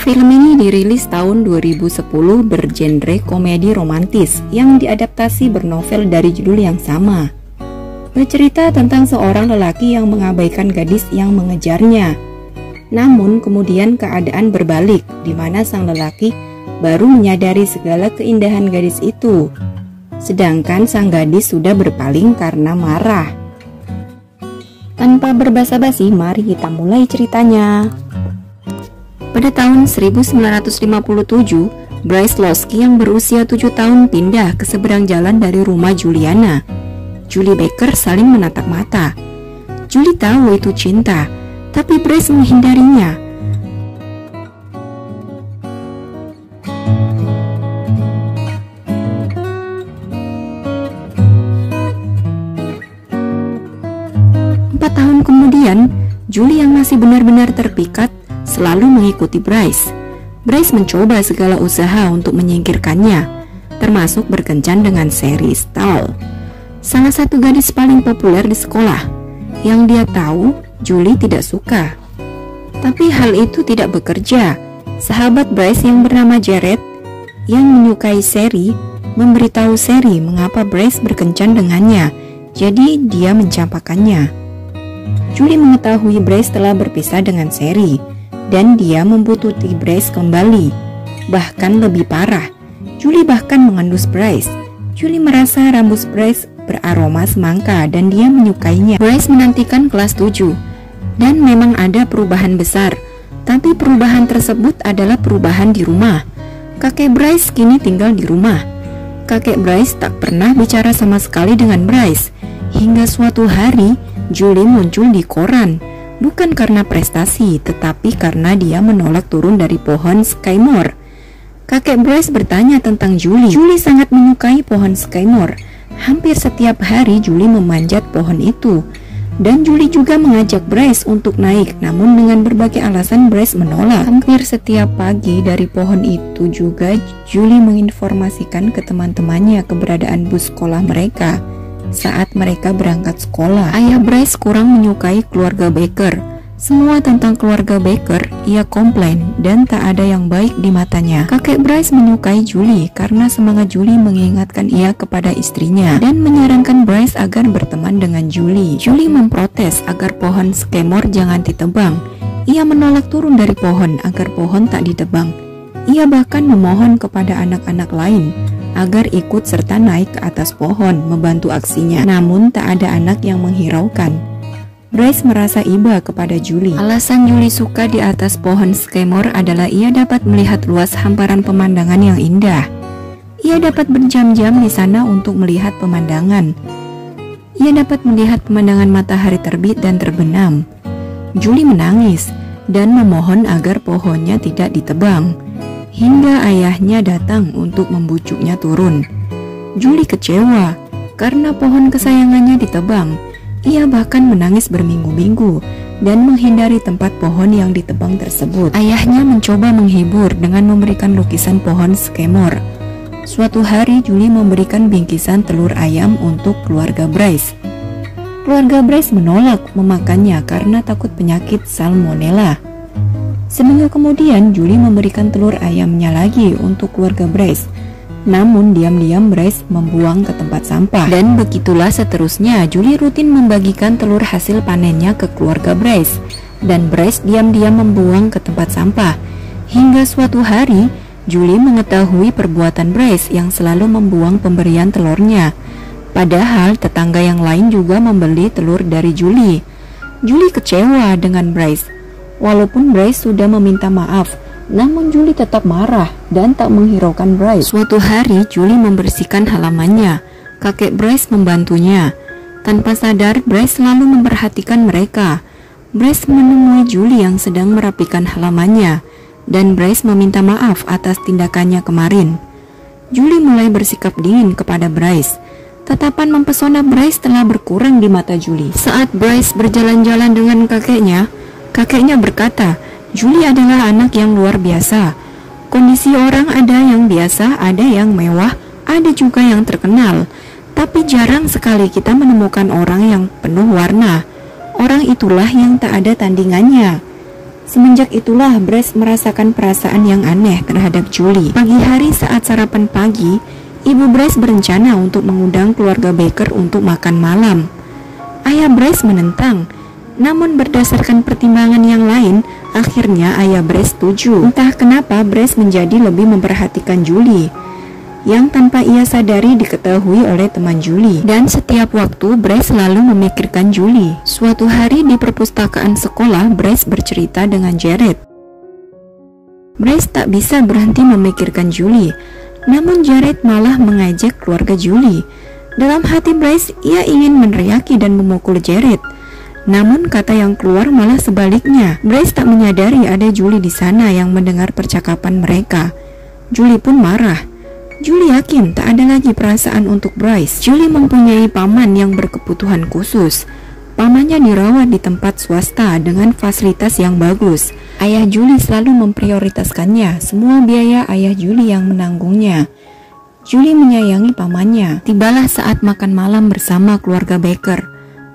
Film ini dirilis tahun 2010 bergenre komedi romantis yang diadaptasi bernovel dari judul yang sama. Bercerita tentang seorang lelaki yang mengabaikan gadis yang mengejarnya. Namun kemudian keadaan berbalik, di mana sang lelaki baru menyadari segala keindahan gadis itu. Sedangkan sang gadis sudah berpaling karena marah. Tanpa berbasa-basi, mari kita mulai ceritanya. Pada tahun 1957, Bryce Losky yang berusia 7 tahun pindah ke seberang jalan dari rumah Juliana. Julie Baker saling menatap mata. Julie tahu itu cinta, tapi Bryce menghindarinya. Tahun kemudian, Julie yang masih benar-benar terpikat selalu mengikuti Bryce. Bryce mencoba segala usaha untuk menyingkirkannya, termasuk berkencan dengan Sherry Stahl, salah satu gadis paling populer di sekolah. Yang dia tahu, Julie tidak suka. Tapi hal itu tidak bekerja. Sahabat Bryce yang bernama Jared, yang menyukai Sherry, memberitahu Sherry mengapa Bryce berkencan dengannya, jadi dia mencampakannya. Julie mengetahui Bryce telah berpisah dengan Sherry, dan dia membuntuti Bryce kembali. Bahkan lebih parah, Julie bahkan mengendus Bryce. Julie merasa rambut Bryce beraroma semangka dan dia menyukainya. Bryce menantikan kelas 7, dan memang ada perubahan besar. Tapi perubahan tersebut adalah perubahan di rumah. Kakek Bryce kini tinggal di rumah. Kakek Bryce tak pernah bicara sama sekali dengan Bryce. Hingga suatu hari, Julie muncul di koran, bukan karena prestasi, tetapi karena dia menolak turun dari pohon Skymore. Kakek Bryce bertanya tentang Julie. Julie sangat menyukai pohon Skymore. Hampir setiap hari Julie memanjat pohon itu. Dan Julie juga mengajak Bryce untuk naik, namun dengan berbagai alasan Bryce menolak. Hampir setiap pagi dari pohon itu juga Julie menginformasikan ke teman-temannya keberadaan bus sekolah mereka. Saat mereka berangkat sekolah, ayah Bryce kurang menyukai keluarga Baker. Semua tentang keluarga Baker ia komplain dan tak ada yang baik di matanya. Kakek Bryce menyukai Julie karena semangat Julie mengingatkan ia kepada istrinya dan menyarankan Bryce agar berteman dengan Julie. Julie memprotes agar pohon Skymore jangan ditebang. Ia menolak turun dari pohon agar pohon tak ditebang. Ia bahkan memohon kepada anak-anak lain agar ikut serta naik ke atas pohon membantu aksinya. Namun tak ada anak yang menghiraukan. Bryce merasa iba kepada Julie. Alasan Julie suka di atas pohon Skymore adalah ia dapat melihat luas hamparan pemandangan yang indah. Ia dapat berjam-jam di sana untuk melihat pemandangan. Ia dapat melihat pemandangan matahari terbit dan terbenam. Julie menangis dan memohon agar pohonnya tidak ditebang. Hingga ayahnya datang untuk membujuknya turun. Julie kecewa karena pohon kesayangannya ditebang. Ia bahkan menangis berminggu-minggu dan menghindari tempat pohon yang ditebang tersebut. Ayahnya mencoba menghibur dengan memberikan lukisan pohon Skymore. Suatu hari Julie memberikan bingkisan telur ayam untuk keluarga Bryce. Keluarga Bryce menolak memakannya karena takut penyakit salmonella. Seminggu kemudian Julie memberikan telur ayamnya lagi untuk keluarga Bryce. Namun diam-diam Bryce membuang ke tempat sampah. Dan begitulah seterusnya. Julie rutin membagikan telur hasil panennya ke keluarga Bryce, dan Bryce diam-diam membuang ke tempat sampah. Hingga suatu hari Julie mengetahui perbuatan Bryce yang selalu membuang pemberian telurnya. Padahal tetangga yang lain juga membeli telur dari Julie. Julie kecewa dengan Bryce. Walaupun Bryce sudah meminta maaf, namun Julie tetap marah dan tak menghiraukan Bryce. Suatu hari Julie membersihkan halamannya. Kakek Bryce membantunya. Tanpa sadar Bryce selalu memperhatikan mereka. Bryce menemui Julie yang sedang merapikan halamannya, dan Bryce meminta maaf atas tindakannya kemarin. Julie mulai bersikap dingin kepada Bryce. Tatapan mempesona Bryce telah berkurang di mata Julie. Saat Bryce berjalan-jalan dengan kakeknya berkata, Julie adalah anak yang luar biasa. Kondisi orang ada yang biasa, ada yang mewah, ada juga yang terkenal. Tapi jarang sekali kita menemukan orang yang penuh warna. Orang itulah yang tak ada tandingannya. Semenjak itulah Bryce merasakan perasaan yang aneh terhadap Julie. Pagi hari saat sarapan pagi, ibu Bryce berencana untuk mengundang keluarga Baker untuk makan malam. Ayah Bryce menentang, namun berdasarkan pertimbangan yang lain, akhirnya ayah Bryce setuju. Entah kenapa Bryce menjadi lebih memperhatikan Julie, yang tanpa ia sadari diketahui oleh teman Julie. Dan setiap waktu Bryce selalu memikirkan Julie. Suatu hari di perpustakaan sekolah, Bryce bercerita dengan Jared. Bryce tak bisa berhenti memikirkan Julie, namun Jared malah mengajak keluarga Julie. Dalam hati Bryce, ia ingin meneriaki dan memukul Jared. Namun kata yang keluar malah sebaliknya. Bryce tak menyadari ada Julie di sana yang mendengar percakapan mereka. Julie pun marah. Julie yakin tak ada lagi perasaan untuk Bryce. Julie mempunyai paman yang berkebutuhan khusus. Pamannya dirawat di tempat swasta dengan fasilitas yang bagus. Ayah Julie selalu memprioritaskannya. Semua biaya ayah Julie yang menanggungnya. Julie menyayangi pamannya. Tibalah saat makan malam bersama keluarga Baker.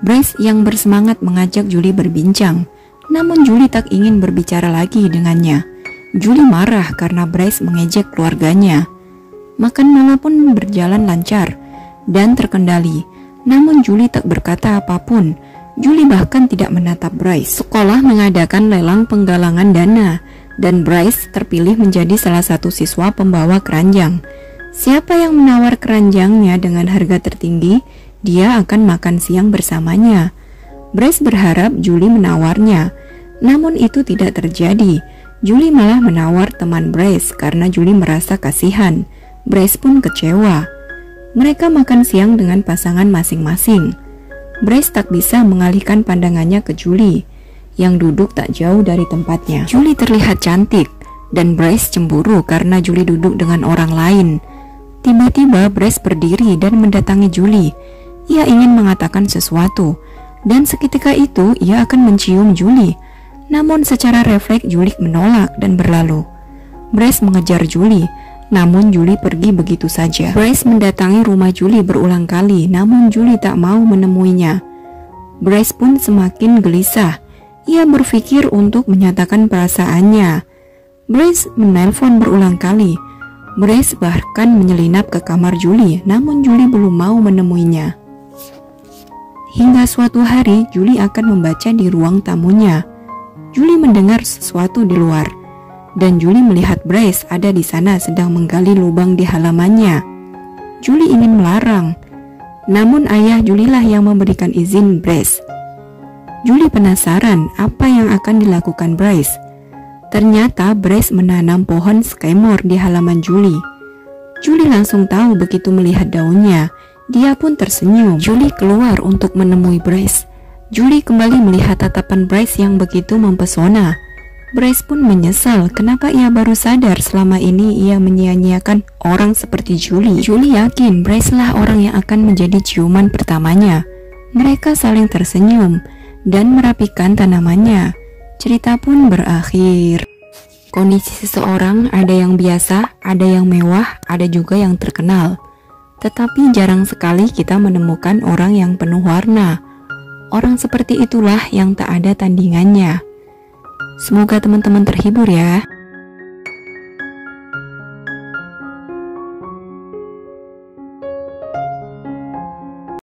Bryce yang bersemangat mengajak Julie berbincang. Namun Julie tak ingin berbicara lagi dengannya. Julie marah karena Bryce mengejek keluarganya. Makan malam pun berjalan lancar dan terkendali. Namun Julie tak berkata apapun. Julie bahkan tidak menatap Bryce. Sekolah mengadakan lelang penggalangan dana, dan Bryce terpilih menjadi salah satu siswa pembawa keranjang. Siapa yang menawar keranjangnya dengan harga tertinggi, dia akan makan siang bersamanya. Bryce berharap Julie menawarnya, namun itu tidak terjadi. Julie malah menawar teman Bryce karena Julie merasa kasihan. Bryce pun kecewa. Mereka makan siang dengan pasangan masing-masing. Bryce tak bisa mengalihkan pandangannya ke Julie yang duduk tak jauh dari tempatnya. Julie terlihat cantik dan Bryce cemburu karena Julie duduk dengan orang lain. Tiba-tiba Bryce berdiri dan mendatangi Julie. Ia ingin mengatakan sesuatu, dan seketika itu ia akan mencium Julie. Namun secara refleks Julie menolak dan berlalu. Bryce mengejar Julie, namun Julie pergi begitu saja. Bryce mendatangi rumah Julie berulang kali, namun Julie tak mau menemuinya. Bryce pun semakin gelisah. Ia berpikir untuk menyatakan perasaannya. Bryce menelpon berulang kali. Bryce bahkan menyelinap ke kamar Julie, namun Julie belum mau menemuinya. Hingga suatu hari, Julie akan membaca di ruang tamunya. Julie mendengar sesuatu di luar, dan Julie melihat Bryce ada di sana sedang menggali lubang di halamannya. Julie ingin melarang, namun ayah Julie lah yang memberikan izin Bryce. Julie penasaran apa yang akan dilakukan Bryce. Ternyata Bryce menanam pohon sycamore di halaman Julie. Julie langsung tahu begitu melihat daunnya. Dia pun tersenyum. Julie keluar untuk menemui Bryce. Julie kembali melihat tatapan Bryce yang begitu mempesona. Bryce pun menyesal kenapa ia baru sadar selama ini ia menyia-nyiakan orang seperti Julie. Julie yakin Bryce lah orang yang akan menjadi ciuman pertamanya. Mereka saling tersenyum dan merapikan tanamannya. Cerita pun berakhir. Kondisi seseorang ada yang biasa, ada yang mewah, ada juga yang terkenal. Tetapi jarang sekali kita menemukan orang yang penuh warna. Orang seperti itulah yang tak ada tandingannya. Semoga teman-teman terhibur ya.